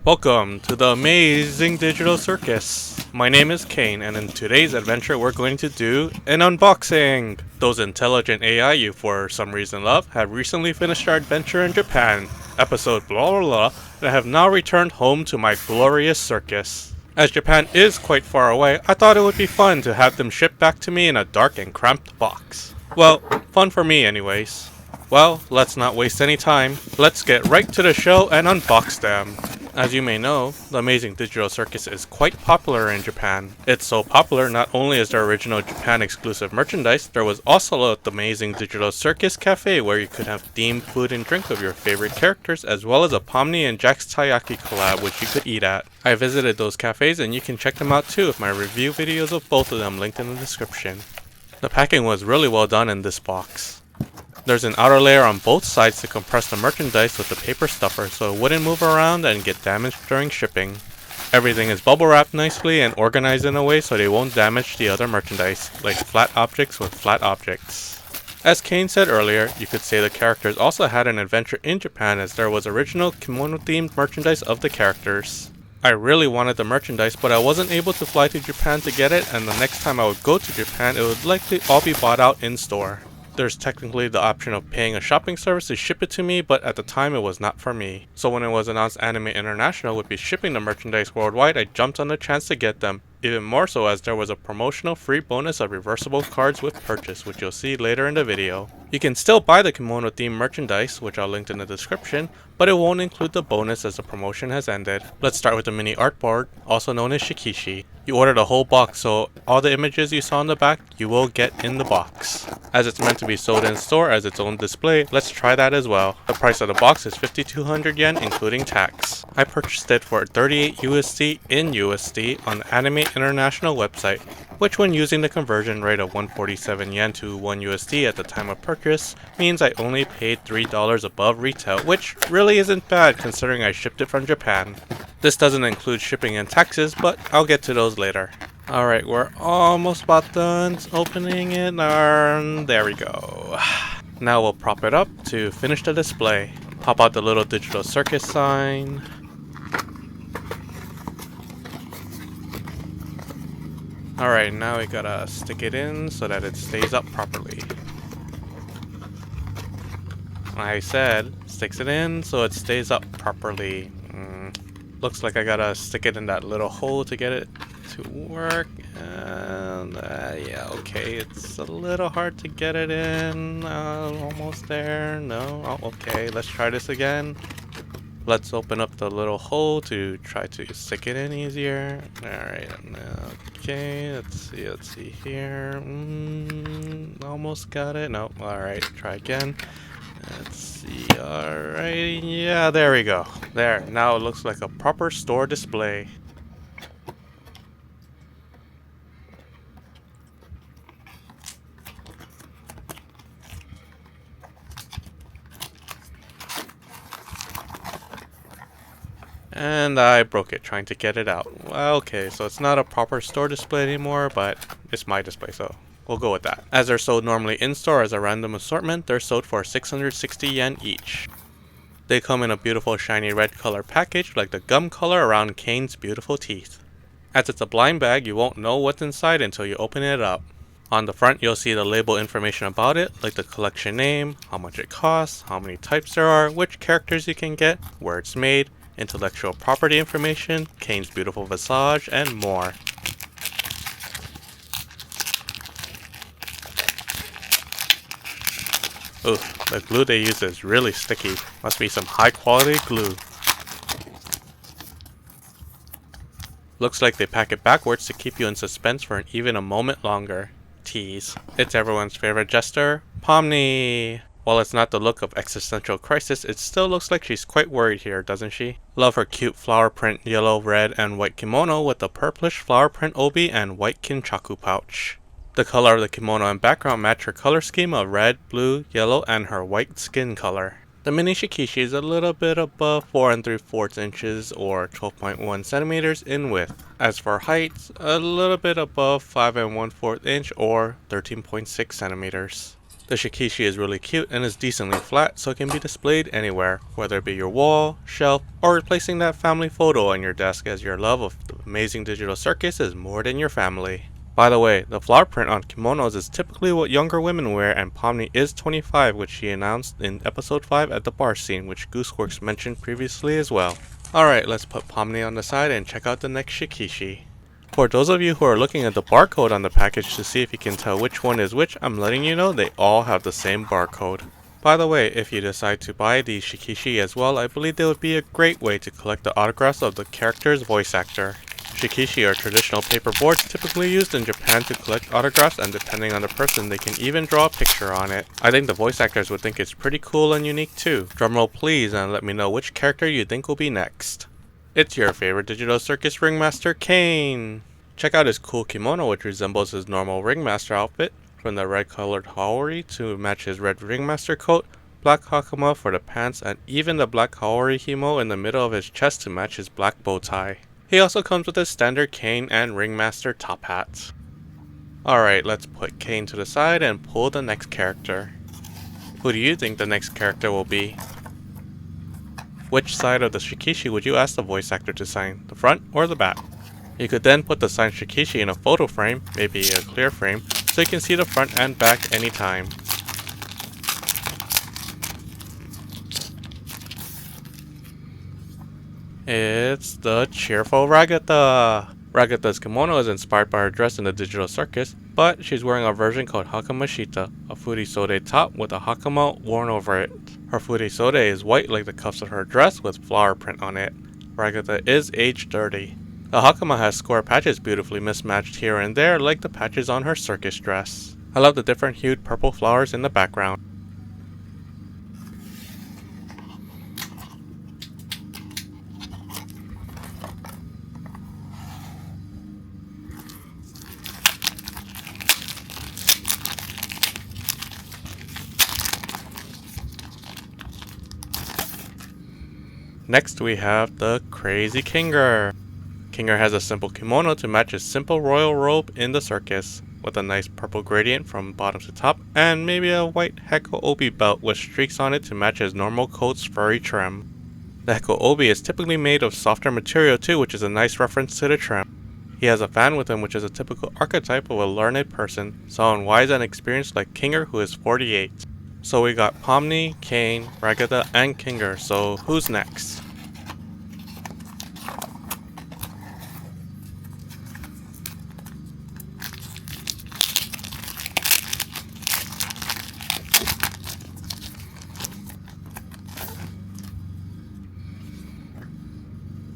Welcome to the Amazing Digital Circus. My name is Kane, and in today's adventure we're going to do an unboxing. Those intelligent AI you for some reason love have recently finished our adventure in Japan, episode blah blah blah, and have now returned home to my glorious circus. As Japan is quite far away, I thought it would be fun to have them shipped back to me in a dark and cramped box. Well, fun for me anyways. Well, let's not waste any time. Let's get right to the show and unbox them. As you may know, the Amazing Digital Circus is quite popular in Japan. It's so popular not only is there original Japan exclusive merchandise, there was also the Amazing Digital Circus Cafe where you could have themed food and drink of your favorite characters, as well as a Pomni and Jack's Taiyaki collab which you could eat at. I visited those cafes and you can check them out too with my review videos of both of them linked in the description. The packing was really well done in this box. There's an outer layer on both sides to compress the merchandise with the paper stuffer so it wouldn't move around and get damaged during shipping. Everything is bubble wrapped nicely and organized in a way so they won't damage the other merchandise, like flat objects with flat objects. As Kane said earlier, you could say the characters also had an adventure in Japan as there was original kimono themed merchandise of the characters. I really wanted the merchandise, but I wasn't able to fly to Japan to get it, and the next time I would go to Japan it would likely all be bought out in store. There's technically the option of paying a shopping service to ship it to me, but at the time it was not for me. So when it was announced Anime International would be shipping the merchandise worldwide, I jumped on the chance to get them. Even more so as there was a promotional free bonus of reversible cards with purchase, which you'll see later in the video. You can still buy the kimono themed merchandise, which I'll link in the description, but it won't include the bonus as the promotion has ended. Let's start with the mini artboard, also known as Shikishi. You ordered a whole box, so all the images you saw in the back, you will get in the box. As it's meant to be sold in store as its own display, let's try that as well. The price of the box is 5,200 yen including tax. I purchased it for 38 USD in USD on the Anime International website, which when using the conversion rate of 147 yen to 1 USD at the time of purchase, means I only paid $3 above retail, which really isn't bad considering I shipped it from Japan. This doesn't include shipping and taxes, but I'll get to those later. Alright, we're almost about done opening it, and there we go. Now we'll prop it up to finish the display. Pop out the little digital circus sign. Alright, now we gotta stick it in so that it stays up properly. I said, sticks it in so it stays up properly. Looks like I gotta stick it in that little hole to get it to work. And yeah, okay, it's a little hard to get it in. Almost there. No, oh, okay, let's try this again. Let's open up the little hole to try to stick it in easier. Alright, okay, let's see here. Almost got it. Nope, alright, try again. Let's see, alright, yeah, there we go. There, now it looks like a proper store display. And I broke it trying to get it out. Okay, so it's not a proper store display anymore, but it's my display, so we'll go with that. As they're sold normally in-store as a random assortment, they're sold for 660 yen each. They come in a beautiful shiny red color package like the gum color around Kane's beautiful teeth. As it's a blind bag, you won't know what's inside until you open it up. On the front, you'll see the label information about it, like the collection name, how much it costs, how many types there are, which characters you can get, where it's made, intellectual property information, Kane's beautiful visage, and more. Ooh, the glue they use is really sticky. Must be some high quality glue. Looks like they pack it backwards to keep you in suspense for even a moment longer. Tease. It's everyone's favorite jester, Pomni. While it's not the look of existential crisis, it still looks like she's quite worried here, doesn't she? Love her cute flower print yellow, red, and white kimono with the purplish flower print obi and white kinchaku pouch. The color of the kimono and background match her color scheme of red, blue, yellow, and her white skin color. The mini Shikishi is a little bit above 4 3/4 inches or 12.1 centimeters in width. As for height, a little bit above 5 1/4 inch or 13.6 centimeters. The shikishi is really cute and is decently flat, so it can be displayed anywhere, whether it be your wall, shelf, or replacing that family photo on your desk, as your love of the Amazing Digital Circus is more than your family. By the way, the flower print on kimonos is typically what younger women wear, and Pomni is 25, which she announced in episode 5 at the bar scene, which Gooseworks mentioned previously as well. Alright, let's put Pomni on the side and check out the next shikishi. For those of you who are looking at the barcode on the package to see if you can tell which one is which, I'm letting you know they all have the same barcode. By the way, if you decide to buy these shikishi as well, I believe they would be a great way to collect the autographs of the character's voice actor. Shikishi are traditional paper boards typically used in Japan to collect autographs, and depending on the person, they can even draw a picture on it. I think the voice actors would think it's pretty cool and unique too. Drumroll please, and let me know which character you think will be next. It's your favorite Digital Circus ringmaster, Kane! Check out his cool kimono, which resembles his normal ringmaster outfit, from the red colored haori to match his red ringmaster coat, black hakama for the pants, and even the black haori himo in the middle of his chest to match his black bow tie. He also comes with his standard Kane and ringmaster top hats. Alright, let's put Kane to the side and pull the next character. Who do you think the next character will be? Which side of the shikishi would you ask the voice actor to sign, the front or the back? You could then put the signed shikishi in a photo frame, maybe a clear frame, so you can see the front and back anytime. It's the cheerful Ragatha! Ragatha's kimono is inspired by her dress in the Digital Circus, but she's wearing a version called Hakamashita, a furisode top with a hakama worn over it. Her furisode is white like the cuffs of her dress with flower print on it. Ragatha is age 30. The hakama has square patches beautifully mismatched here and there like the patches on her circus dress. I love the different hued purple flowers in the background. Next we have the Crazy Kinger. Kinger has a simple kimono to match his simple royal robe in the circus, with a nice purple gradient from bottom to top, and maybe a white Heko Obi belt with streaks on it to match his normal coat's furry trim. The Heko Obi is typically made of softer material too, which is a nice reference to the trim. He has a fan with him, which is a typical archetype of a learned person, someone wise and experienced like Kinger, who is 48. So we got Pomni, Kane, Ragatha, and Kinger, so who's next?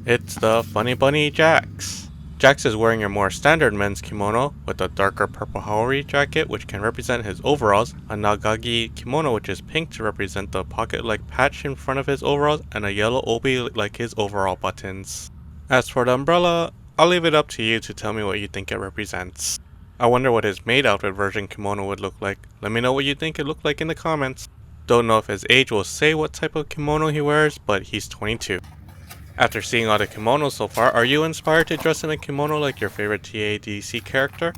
It's the Funny Bunny Jax. Jax is wearing a more standard men's kimono with a darker purple haori jacket which can represent his overalls, a nagagi kimono which is pink to represent the pocket-like patch in front of his overalls, and a yellow obi like his overall buttons. As for the umbrella, I'll leave it up to you to tell me what you think it represents. I wonder what his maid outfit version kimono would look like. Let me know what you think it looked like in the comments. Don't know if his age will say what type of kimono he wears, but he's 22. After seeing all the kimonos so far, are you inspired to dress in a kimono like your favorite TADC character?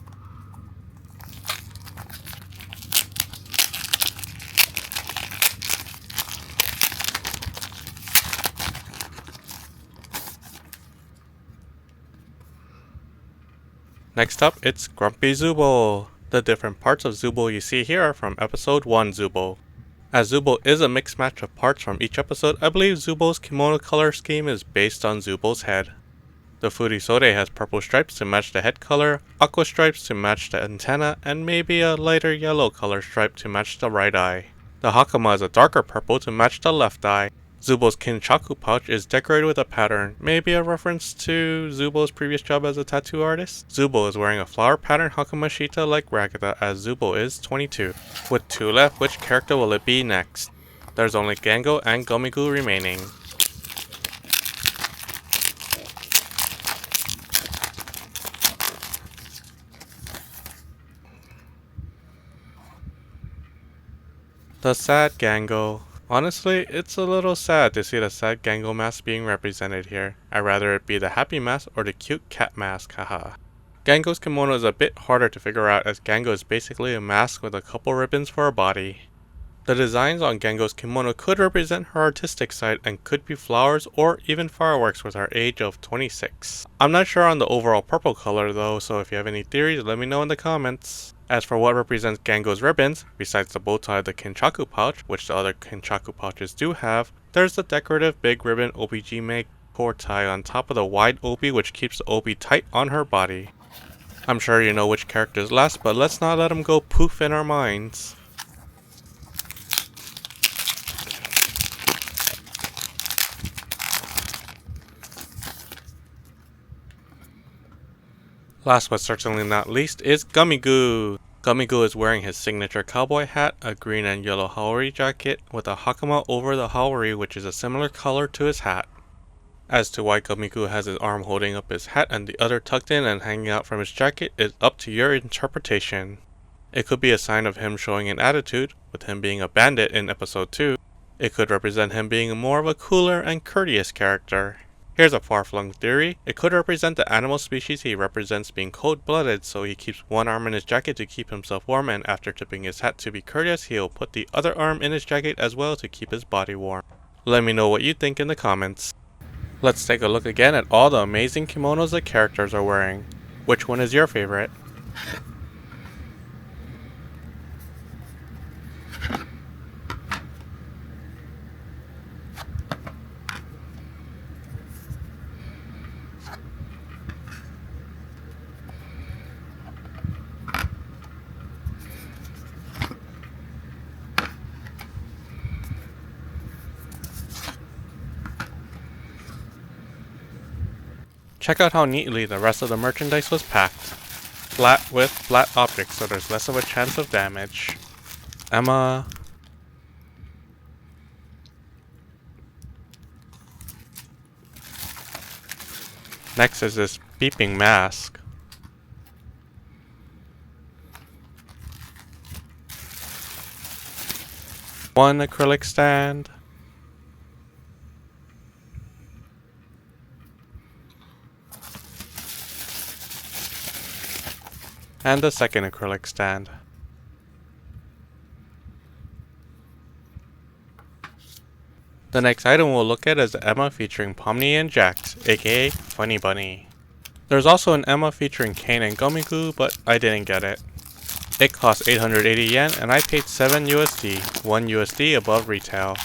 Next up, it's Grumpy Zubo. The different parts of Zubo you see here are from episode 1 Zubo. As Zubo is a mixed match of parts from each episode, I believe Zubo's kimono color scheme is based on Zubo's head. The furisode has purple stripes to match the head color, aqua stripes to match the antenna, and maybe a lighter yellow color stripe to match the right eye. The hakama is a darker purple to match the left eye. Zubo's kinchaku pouch is decorated with a pattern, maybe a reference to Zubo's previous job as a tattoo artist. Zubo is wearing a flower pattern hakamashita like Ragatha, as Zubo is 22. With 2 left, which character will it be next? There's only Gango and Gomigu remaining. The sad Gango. Honestly, it's a little sad to see the sad Gango mask being represented here. I'd rather it be the happy mask or the cute cat mask, haha. Gango's kimono is a bit harder to figure out as Gango is basically a mask with a couple ribbons for a body. The designs on Gango's kimono could represent her artistic side and could be flowers or even fireworks with her age of 26. I'm not sure on the overall purple color though, so if you have any theories, let me know in the comments. As for what represents Gango's ribbons, besides the bow tie of the Kinchaku pouch, which the other Kinchaku pouches do have, there's the decorative big ribbon obijime core tie on top of the wide obi which keeps the obi tight on her body. I'm sure you know which character is last, but let's not let them go poof in our minds. Last but certainly not least is Gummigoo. Gummigoo is wearing his signature cowboy hat, a green and yellow haori jacket with a hakama over the haori which is a similar color to his hat. As to why Gummigoo has his arm holding up his hat and the other tucked in and hanging out from his jacket is up to your interpretation. It could be a sign of him showing an attitude, with him being a bandit in episode 2. It could represent him being more of a cooler and courteous character. Here's a far-flung theory. It could represent the animal species he represents being cold-blooded, so he keeps one arm in his jacket to keep himself warm, and after tipping his hat to be courteous, he'll put the other arm in his jacket as well to keep his body warm. Let me know what you think in the comments. Let's take a look again at all the amazing kimonos the characters are wearing. Which one is your favorite? Check out how neatly the rest of the merchandise was packed. Flat with flat objects so there's less of a chance of damage. Emma. Next is this beeping mask. One acrylic stand. And the second acrylic stand. The next item we'll look at is Emma featuring Pomni and Jax, aka Funny Bunny. There's also an Emma featuring Kane and Gummigoo, but I didn't get it. It cost 880 yen and I paid 7 USD, 1 USD above retail.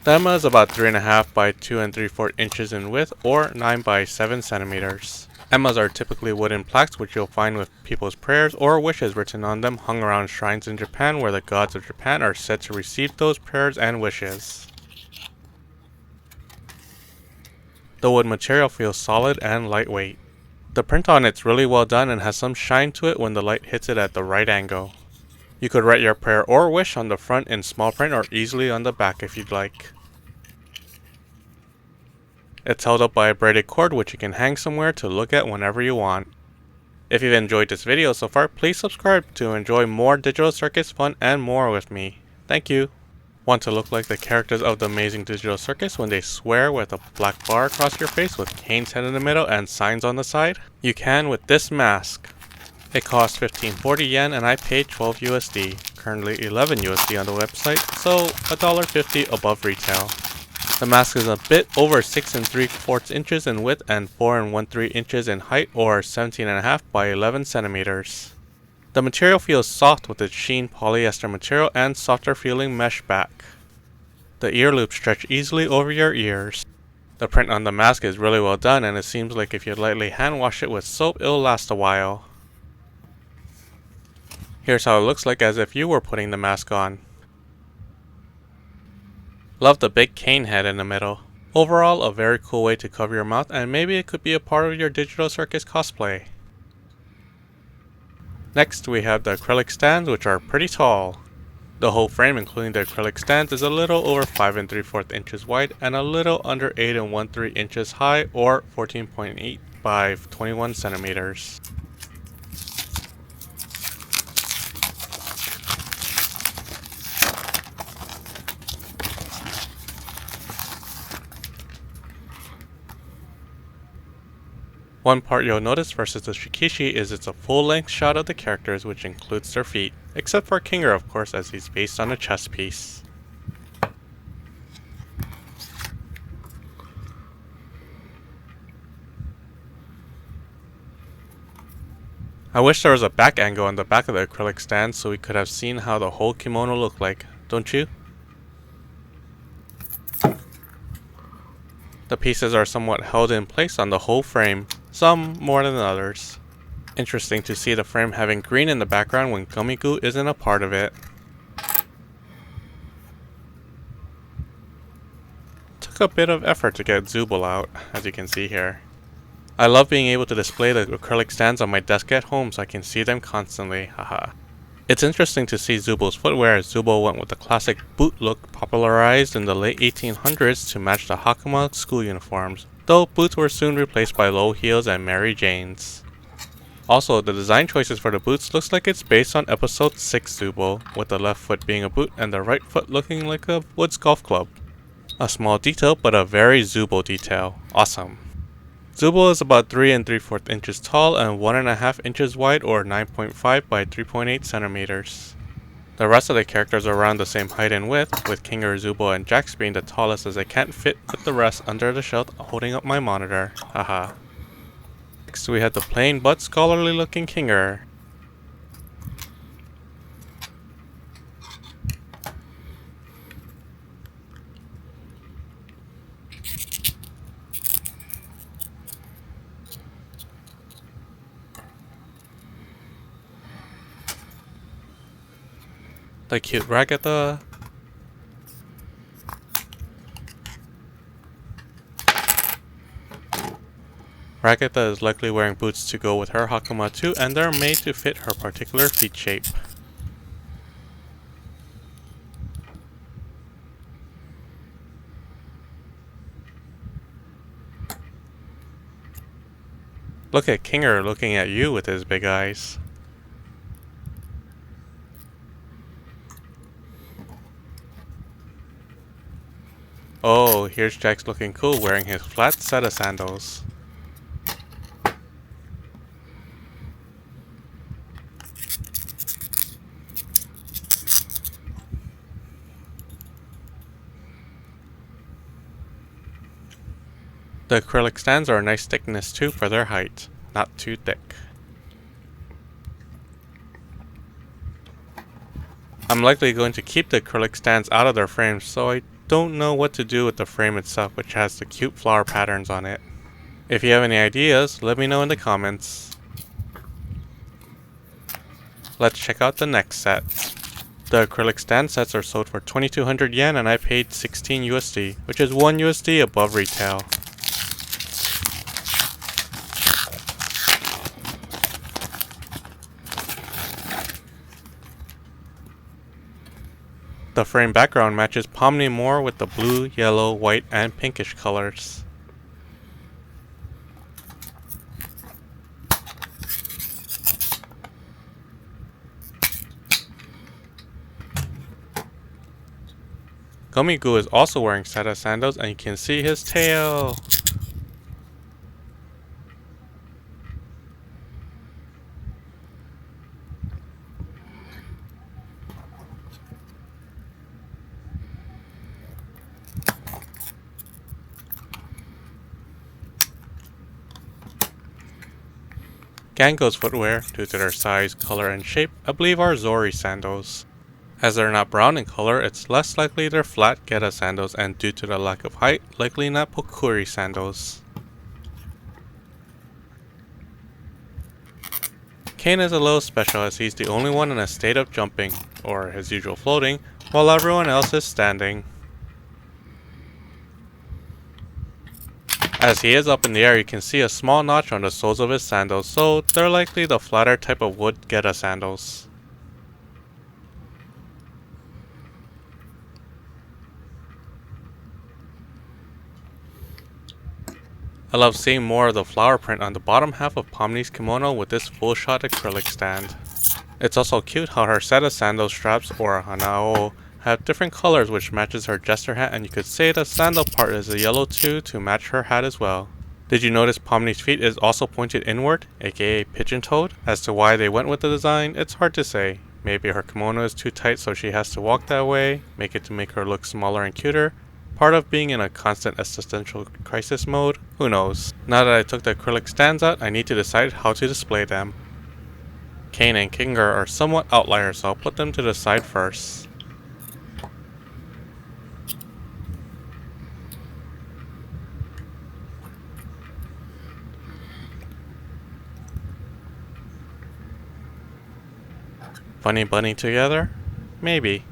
The Emma is about 3.5 by 2 3/4 inches in width or 9 by 7 centimeters. Emmas are typically wooden plaques which you'll find with people's prayers or wishes written on them hung around shrines in Japan where the gods of Japan are said to receive those prayers and wishes. The wood material feels solid and lightweight. The print on it's really well done and has some shine to it when the light hits it at the right angle. You could write your prayer or wish on the front in small print or easily on the back if you'd like. It's held up by a braided cord which you can hang somewhere to look at whenever you want. If you've enjoyed this video so far, please subscribe to enjoy more Digital Circus fun and more with me. Thank you. Want to look like the characters of the Amazing Digital Circus when they swear with a black bar across your face with Kane's head in the middle and signs on the side? You can with this mask. It cost 1540 yen and I paid 12 USD, currently 11 USD on the website, so $1.50 above retail. The mask is a bit over 6 3/4 inches in width and 4 1/3 inches in height or 17.5 by 11 centimeters. The material feels soft with its sheen polyester material and softer feeling mesh back. The ear loops stretch easily over your ears. The print on the mask is really well done and it seems like if you lightly hand wash it with soap it'll last a while. Here's how it looks like as if you were putting the mask on. Love the big cane head in the middle. Overall, a very cool way to cover your mouth and maybe it could be a part of your Digital Circus cosplay. Next we have the acrylic stands which are pretty tall. The whole frame including the acrylic stands is a little over 5 3/4 inches wide and a little under 8 1/3 inches high or 14.8 by 21 centimeters. One part you'll notice versus the Shikishi is it's a full-length shot of the characters, which includes their feet, except for Kinger of course, as he's based on a chess piece. I wish there was a back angle on the back of the acrylic stand so we could have seen how the whole kimono looked like, don't you? The pieces are somewhat held in place on the whole frame, some more than others. Interesting to see the frame having green in the background when Gummy-goo isn't a part of it. Took a bit of effort to get Zooble out, as you can see here. I love being able to display the acrylic stands on my desk at home so I can see them constantly, haha. It's interesting to see Zooble's footwear, as Zooble went with the classic boot look popularized in the late 1800s to match the Hakama school uniforms, though boots were soon replaced by low heels and Mary Janes. Also, the design choices for the boots looks like it's based on episode 6 Zooble, with the left foot being a boot and the right foot looking like a Woods golf club. A small detail, but a very Zooble detail. Awesome. Zooble is about 3 3/4 inches tall and 1.5 inches wide, or 9.5 by 3.8 centimeters. The rest of the characters are around the same height and width, with Kinger, Zooble, and Jax being the tallest as I can't fit with the rest under the shelf holding up my monitor, haha. Next we had the plain but scholarly looking Kinger. The cute Ragatha. Ragatha is likely wearing boots to go with her Hakama too, and they're made to fit her particular feet shape. Look at Kinger looking at you with his big eyes. Oh, here's Jax looking cool wearing his flat set of sandals. The acrylic stands are a nice thickness too for their height, not too thick. I'm likely going to keep the acrylic stands out of their frames, so I don't know what to do with the frame itself, which has the cute flower patterns on it. If you have any ideas, let me know in the comments. Let's check out the next set. The acrylic stand sets are sold for 2,200 yen and I paid 16 USD, which is 1 USD above retail. The frame background matches Pomni more with the blue, yellow, white, and pinkish colors. Gummy-goo is also wearing set of sandals and you can see his tail. Gango's footwear, due to their size, color, and shape, I believe are Zori sandals. As they're not brown in color, it's less likely they're flat Geta sandals, and due to the lack of height, likely not Pokuri sandals. Kane is a little special as he's the only one in a state of jumping, or his usual floating, while everyone else is standing. As he is up in the air, you can see a small notch on the soles of his sandals, so they're likely the flatter type of wood Geta sandals. I love seeing more of the flower print on the bottom half of Pomni's kimono with this full shot acrylic stand. It's also cute how her set of sandal straps, or hanao, have different colors which matches her jester hat, and you could say the sandal part is a yellow too to match her hat as well. Did you notice Pomni's feet is also pointed inward, aka pigeon-toed? As to why they went with the design, it's hard to say. Maybe her kimono is too tight so she has to walk that way, make her look smaller and cuter. Part of being in a constant existential crisis mode? Who knows? Now that I took the acrylic stands out, I need to decide how to display them. Kane and Kinger are somewhat outliers, so I'll put them to the side first. Funny bunny together? Maybe.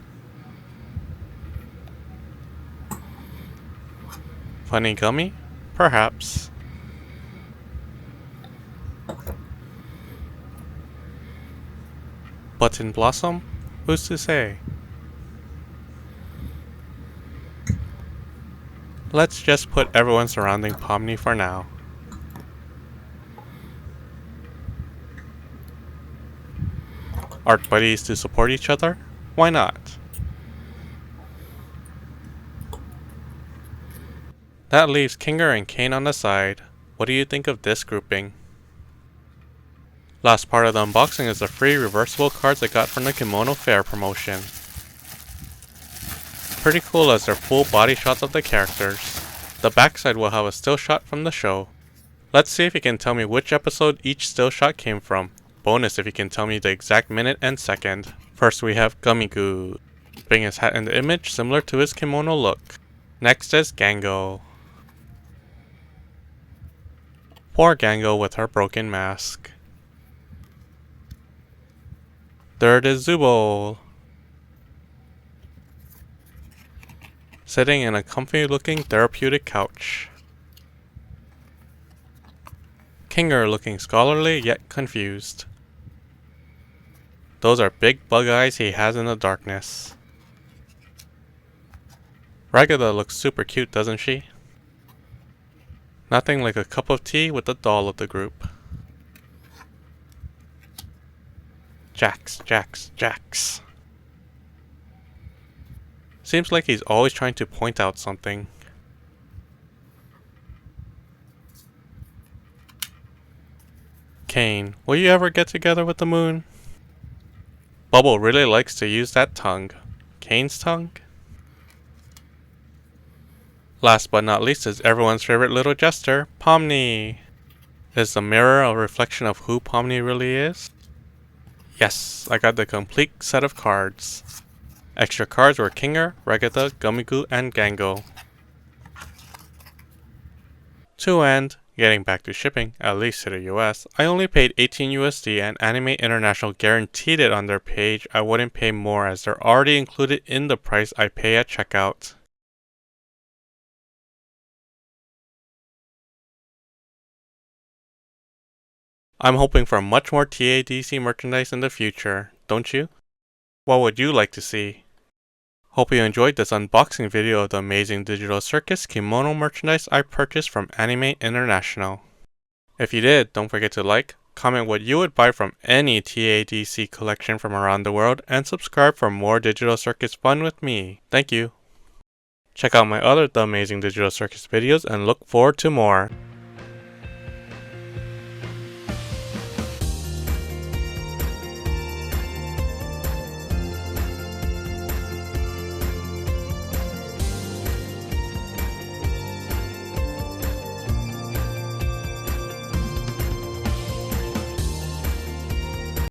Funny gummy? Perhaps. Button blossom? Who's to say? Let's just put everyone surrounding Pomni for now. Art buddies to support each other? Why not? That leaves Kinger and Kane on the side. What do you think of this grouping? Last part of the unboxing is the free reversible cards I got from the Kimono Fair promotion. Pretty cool as they're full body shots of the characters. The backside will have a still shot from the show. Let's see if you can tell me which episode each still shot came from. Bonus if you can tell me the exact minute and second. First we have Gummigoo, putting his hat in the image similar to his kimono look. Next is Gango. Poor Gango with her broken mask. Third is Zubo, sitting in a comfy looking therapeutic couch. Kinger looking scholarly yet confused. Those are big bug eyes he has in the darkness. Ragatha looks super cute, doesn't she? Nothing like a cup of tea with the doll of the group. Jax, Jax, Jax. Seems like he's always trying to point out something. Kane, will you ever get together with the moon? Bubble really likes to use that tongue. Kane's tongue? Last but not least is everyone's favorite little jester, Pomni. Is the mirror a reflection of who Pomni really is? Yes, I got the complete set of cards. Extra cards were Kinger, Ragatha, Gummigoo, and Gango. To end, getting back to shipping, at least to the US, I only paid 18 USD and Anime International guaranteed it on their page I wouldn't pay more as they're already included in the price I pay at checkout. I'm hoping for much more TADC merchandise in the future, don't you? What would you like to see? Hope you enjoyed this unboxing video of the Amazing Digital Circus kimono merchandise I purchased from Anime International. If you did, don't forget to like, comment what you would buy from any TADC collection from around the world, and subscribe for more Digital Circus fun with me. Thank you. Check out my other The Amazing Digital Circus videos and look forward to more.